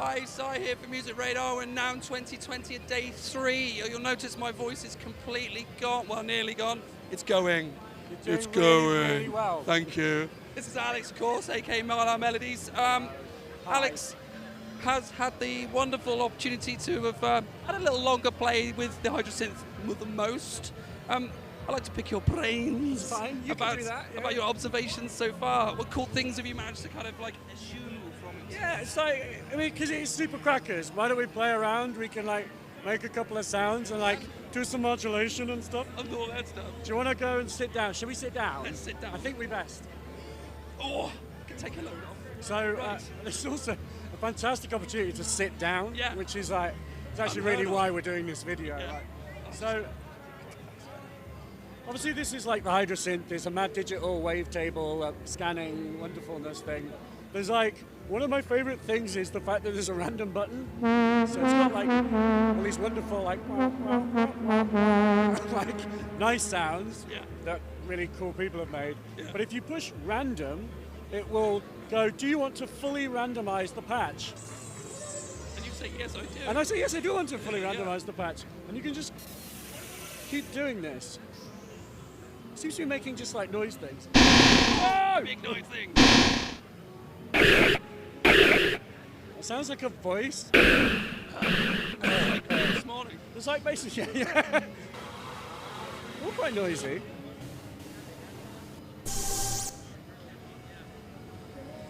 Hi, Sai here for Music Radar, and NAMM 2020 at day 3. You'll notice my voice is completely gone, well, nearly gone. It's going. It's going. Really well. Thank you. This is Alex, of course, aka Mylar Melodies. Alex has had the wonderful opportunity to have had a little longer play with the Hydrasynth than most. I'd like to pick your brains Fine, you can do that, yeah. about your observations so far. What cool things have you managed to kind of like eschew from it? Yeah, it's like, I mean, because it's super crackers. Why don't we play around? We can like make a couple of sounds and like do some modulation and stuff. And all that stuff. Do you want to go and sit down? Should we sit down? Let's sit down. I think we best. Oh, I can take a load off. So Right. it's also a fantastic opportunity to sit down, Yeah. which is like, it's actually Unheard really of. why we're doing this video. Yeah. Like. So obviously this is like the Hydrasynth. There's a mad digital wavetable scanning wonderfulness thing. There's like, one of my favorite things is the fact that there's a random button. So it's got like all these wonderful like, like nice sounds Yeah. that really cool people have made. Yeah. But if you push random, it will go, do you want to fully randomize the patch? And you say, yes, I do. And I say, yes, I do want to fully Yeah. randomize the patch. And you can just keep doing this. It seems to be making just like noise things. Oh! Big noise thing. It sounds like a voice. This morning. It's like basically, yeah. All quite noisy.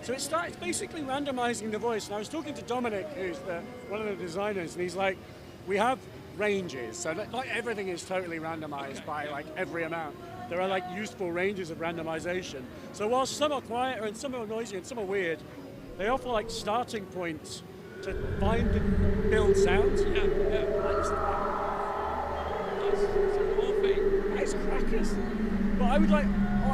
So it starts basically randomizing the voice. And I was talking to Dominic, who's one of the designers, and he's like, we have ranges. So like everything is totally randomized by like every amount. There are like useful ranges of randomization. So while some are quieter and some are noisy and some are weird, they offer like starting points to find and build sounds. Yeah, yeah. Nice. It's a cool thing. It's crackers. But I would like,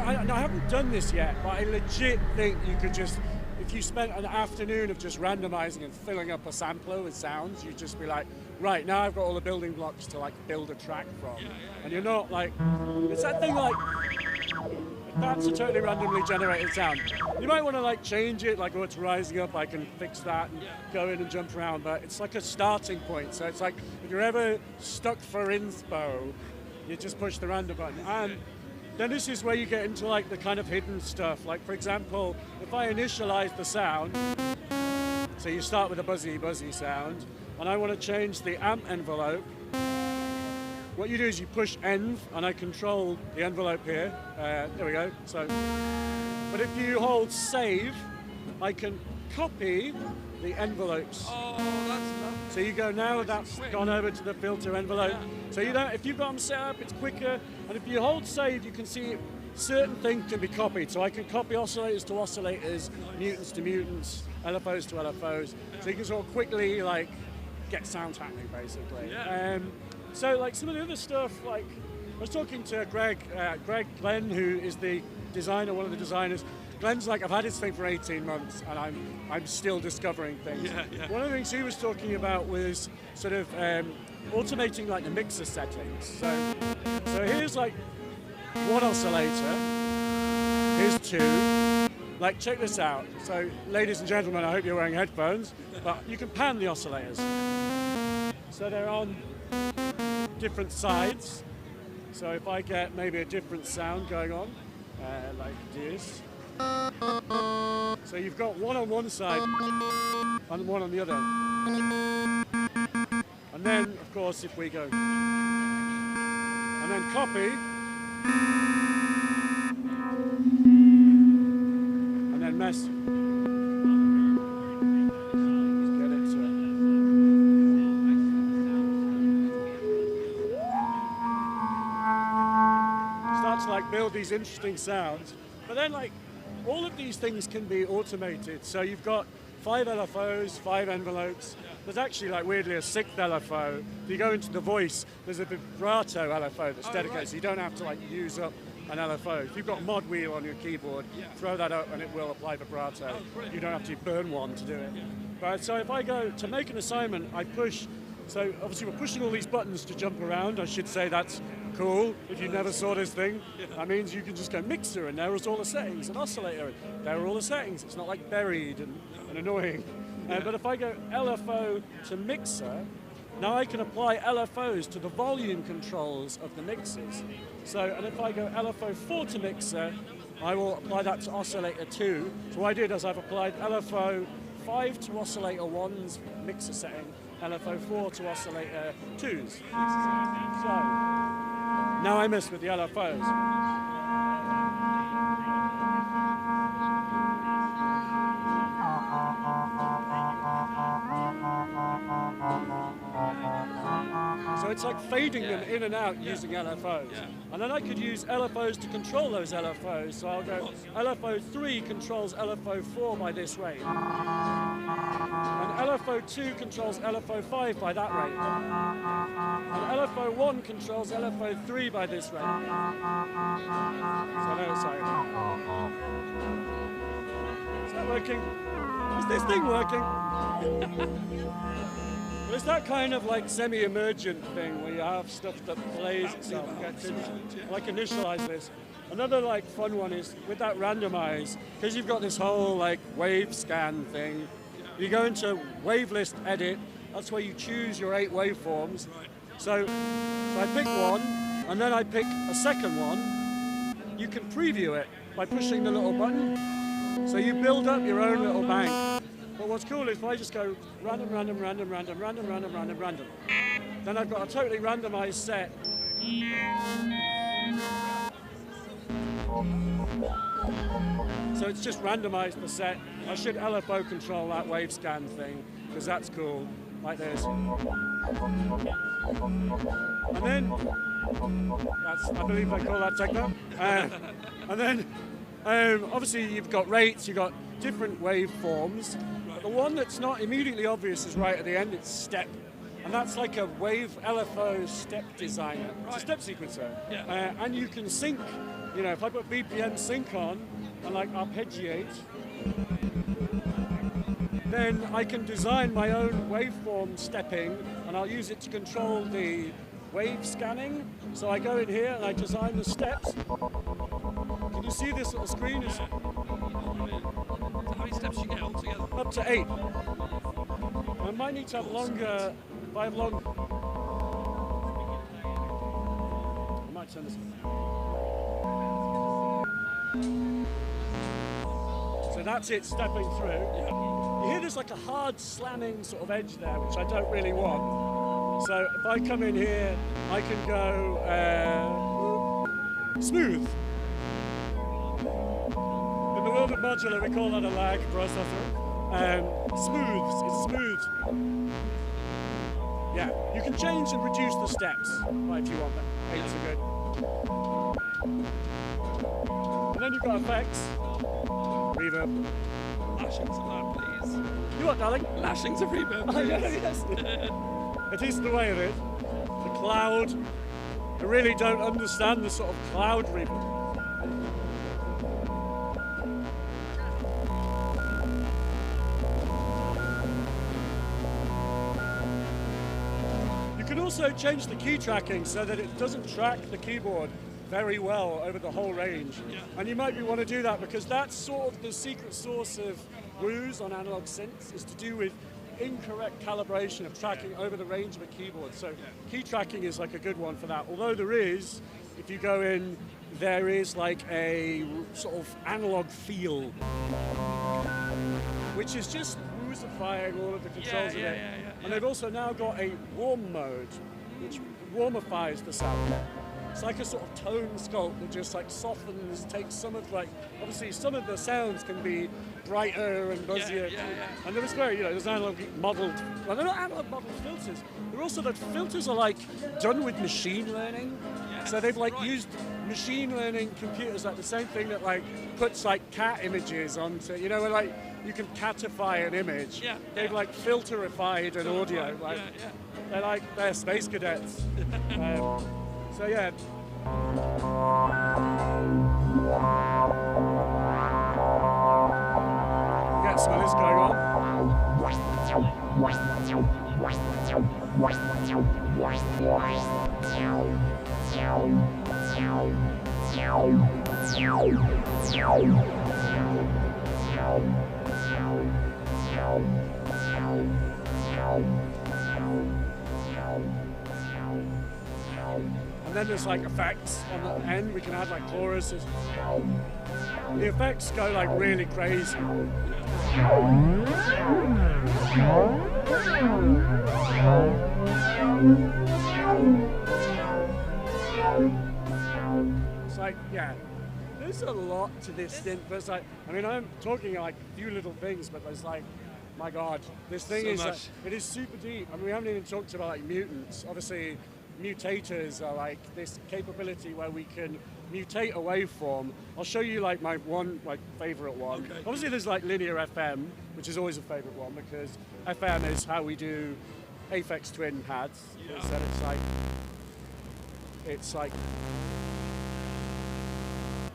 I haven't done this yet, but I legit think you could just, if you spent an afternoon of just randomizing and filling up a sampler with sounds, you'd just be like, right, now I've got all the building blocks to like build a track from. Yeah, And you're not like, it's that thing like, that's a totally randomly generated sound. You might want to like change it, like, oh, it's rising up, I can fix that and go in and jump around, but it's like a starting point. So it's like, if you're ever stuck for inspo, you just push the random button. And then this is where you get into like the kind of hidden stuff. Like for example, if I initialize the sound, so you start with a buzzy sound, and I want to change the amp envelope, what you do is you push env, and I control the envelope here. There we go. So, but if you hold save, I can copy the envelopes. Oh, that's lovely. So you go now, that's quick. gone over to the filter envelope. Yeah. So you don't, if you've got them set up, it's quicker. And if you hold save, you can see certain things can be copied. So I can copy oscillators to oscillators, mutants to mutants, LFOs to LFOs. So you can sort of quickly like get sounds happening basically. Yeah. So like some of the other stuff, like I was talking to Greg Glenn, who is the designer, one of the designers. Glenn's like, I've had this thing for 18 months and I'm still discovering things. Yeah, yeah. One of the things he was talking about was sort of automating like the mixer settings. So here's like one oscillator, here's two. Like check this out. So ladies and gentlemen, I hope you're wearing headphones, but you can pan the oscillators. So they're on different sides. So if I get maybe a different sound going on, like this. So you've got one on one side and one on the other. And then, of course, if we go and then copy, and then mess. Get it start to like build these interesting sounds. But then like all of these things can be automated. So you've got 5 LFOs, 5 envelopes. There's actually like weirdly a 6th LFO. If you go into the voice, there's a vibrato LFO that's dedicated, right. so you don't have to like use up an LFO. If you've got mod wheel on your keyboard, throw that up and it will apply vibrato. You don't have to burn one to do it. But so if I go to make an assignment, I push. So obviously we're pushing all these buttons to jump around. I should say that's cool. If you never saw this thing, that means you can just go mixer and there is all the settings, an oscillator, and there are all the settings. It's not like buried and annoying. But if I go LFO to mixer, now I can apply LFOs to the volume controls of the mixers. So, and if I go LFO4 to mixer, I will apply that to oscillator 2. So what I did is I've applied LFO 5 to oscillator 1's mixer setting, LFO4 to oscillator 2's. So now I mess with the LFOs. So it's like fading them in and out using LFOs. Yeah. And then I could use LFOs to control those LFOs. So I'll go LFO3 controls LFO4 by this rate. And LFO2 controls LFO5 by that rate. And LFO1 controls LFO3 by this rate. So there's how. Is that working? Is this thing working? Well, it's that kind of like semi-emergent thing where you have stuff that plays itself. Like initialize this. Another like fun one is with that randomize, because you've got this whole like wave scan thing. You go into wave list edit. That's where you choose your 8 waveforms. So I pick one, and then I pick a second one. You can preview it by pushing the little button. So you build up your own little bank. But what's cool is if I just go random, random, random, random, random, random, random, random, then I've got a totally randomized set. So it's just randomized the set. I should LFO control that wave scan thing, because that's cool, like this. And then, I believe they call that techno. And then, obviously you've got rates, you've got different waveforms. The one that's not immediately obvious is right at the end, it's step. And that's like a wave LFO step designer. It's a step sequencer. Yeah. And you can sync, you know, if I put BPM sync on and like arpeggiate, then I can design my own waveform stepping and I'll use it to control the wave scanning. So I go in here and I design the steps. Can you see this little screen? So how many steps do you get altogether? Up to 8. I might need to have longer, if I have long... I might turn this on. So that's it stepping through. Yeah. You hear there's like a hard slamming sort of edge there, which I don't really want. So if I come in here, I can go smooth. In the world of modular, we call that a lag processor. Smooth, it's smooth. Yeah, you can change and reduce the steps if you want that. 8s are good. And then you've got effects, reverb. Lashing to that, please. You what, darling? Lashing to reverb, please. Oh, yeah, yes. It is the way of it. The cloud. I really don't understand the sort of cloud reverb. You can also change the key tracking so that it doesn't track the keyboard very well over the whole range. Yeah. And you might want to do that because that's sort of the secret sauce of woos on analog synths, is to do with incorrect calibration of tracking over the range of a keyboard. So key tracking is like a good one for that. Although there is, if you go in, there is like a sort of analog feel, which is just woosifying all of the controls of it. And they've also now got a warm mode, which warmifies the sound. It's like a sort of tone sculpt that just like softens, takes some of like, obviously some of the sounds can be brighter and buzzier. And there was very, you know, there's analog modeled, well, they're not analog modeled filters. They're also, the filters are like done with machine learning. So they've like used machine learning computers, like the same thing that like puts like cat images onto, you know, where like you can catify an image. They've like filterified an audio. Like, they're space cadets. So yeah. Get some of this going on. And then there's like effects on the end. We can add like choruses. The effects go like really crazy. It's like, yeah, there's a lot to this synth. But it's like, I mean, I'm talking like a few little things, but there's like, my God, this thing is, it is super deep. I mean, we haven't even talked about like mutants. Obviously, mutators are like this capability where we can mutate a waveform. I'll show you like my favorite one. Okay. Obviously, there's like linear FM, which is always a favorite one because FM is how we do Aphex Twin pads. Yeah. So it's like.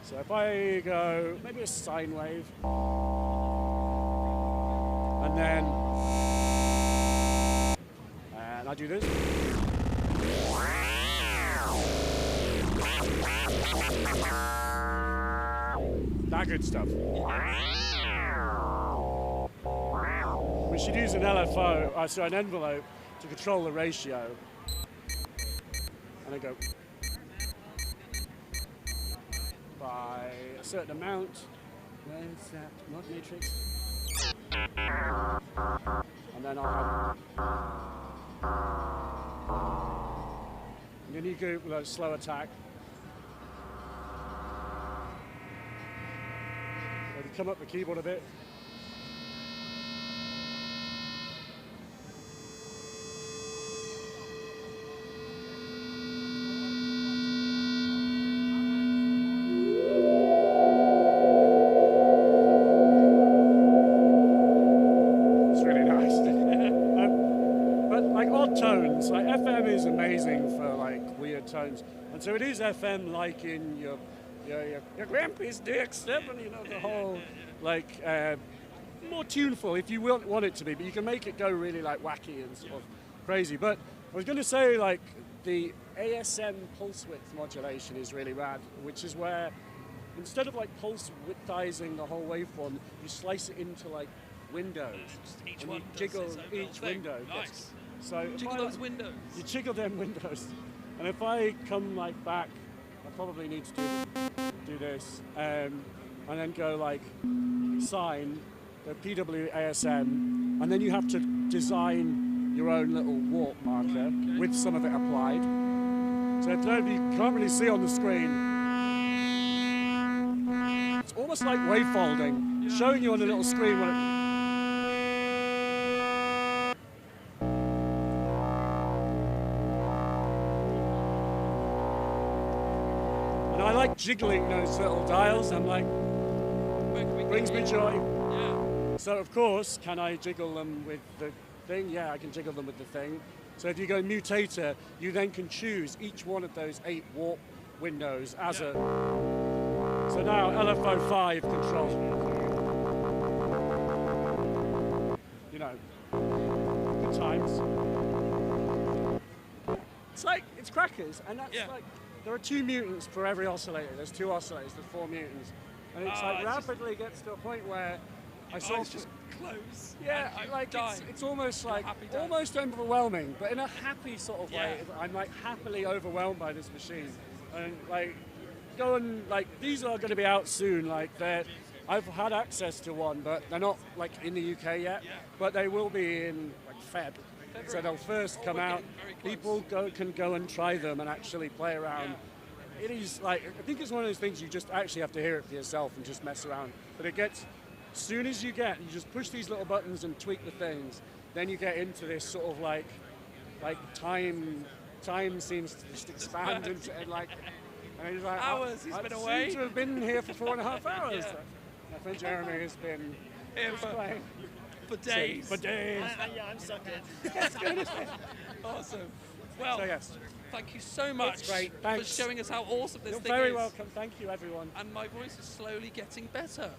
So if I go maybe a sine wave, and I do this. That good stuff. We should use an LFO, so an envelope, to control the ratio. And I go by a certain amount. Where's that mod matrix? And then I'll and then you go with a slow attack. Maybe come up the keyboard a bit. It's really nice. But like odd tones, like FM is amazing for like weird tones. And so it is FM like in your grandpa's DX7, you know, the whole, like, more tuneful if you want it to be, but you can make it go really, like, wacky and sort of crazy. But I was going to say, like, the ASM pulse width modulation is really rad, which is where, instead of, like, pulse widthizing the whole waveform, you slice it into, like, windows. Each and one you jiggle each window. Nice. So jiggle those windows. You jiggle them windows. And if I come, like, back, I probably need to do this, and then go like sine, go PWASM, and then you have to design your own little warp marker with some of it applied. So if you can't really see on the screen, it's almost like wavefolding, showing you on the little screen what it. I like jiggling those little dials. I'm like, brings me joy. Yeah. So of course, can I jiggle them with the thing? Yeah, I can jiggle them with the thing. So if you go mutator, you then can choose each one of those 8 warp windows as a. So now LFO5 control. You know, good times. It's like, it's crackers, and that's like. There are 2 mutants per every oscillator. There's 2 oscillators, there's 4 mutants. And it's like rapidly gets to a point where I sort of just close. Yeah, it's almost like almost overwhelming, but in a happy sort of way. I'm like happily overwhelmed by this machine. And like these are going to be out soon. Like I've had access to one, but they're not like in the UK yet. But they will be in like Feb. So they'll first come out. People can go and try them and actually play around. It is like, I think it's one of those things you just actually have to hear it for yourself and just mess around. But it gets, as soon as you just push these little buttons and tweak the things, then you get into this sort of like time seems to just expand into and like it's like hours. He's been away. I seem to have been here for 4.5 hours. My friend Jeremy has been here for days. For days. I'm sucked in. That's good. Awesome. Well, so yes. Thank you so much for showing us how awesome this thing is. You're very welcome. Thank you, everyone. And my voice is slowly getting better,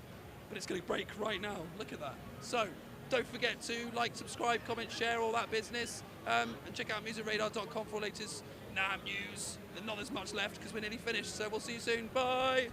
but it's going to break right now. Look at that. So don't forget to like, subscribe, comment, share, all that business, and check out musicradar.com for all latest NAMM news. There's not as much left because we're nearly finished, so we'll see you soon. Bye.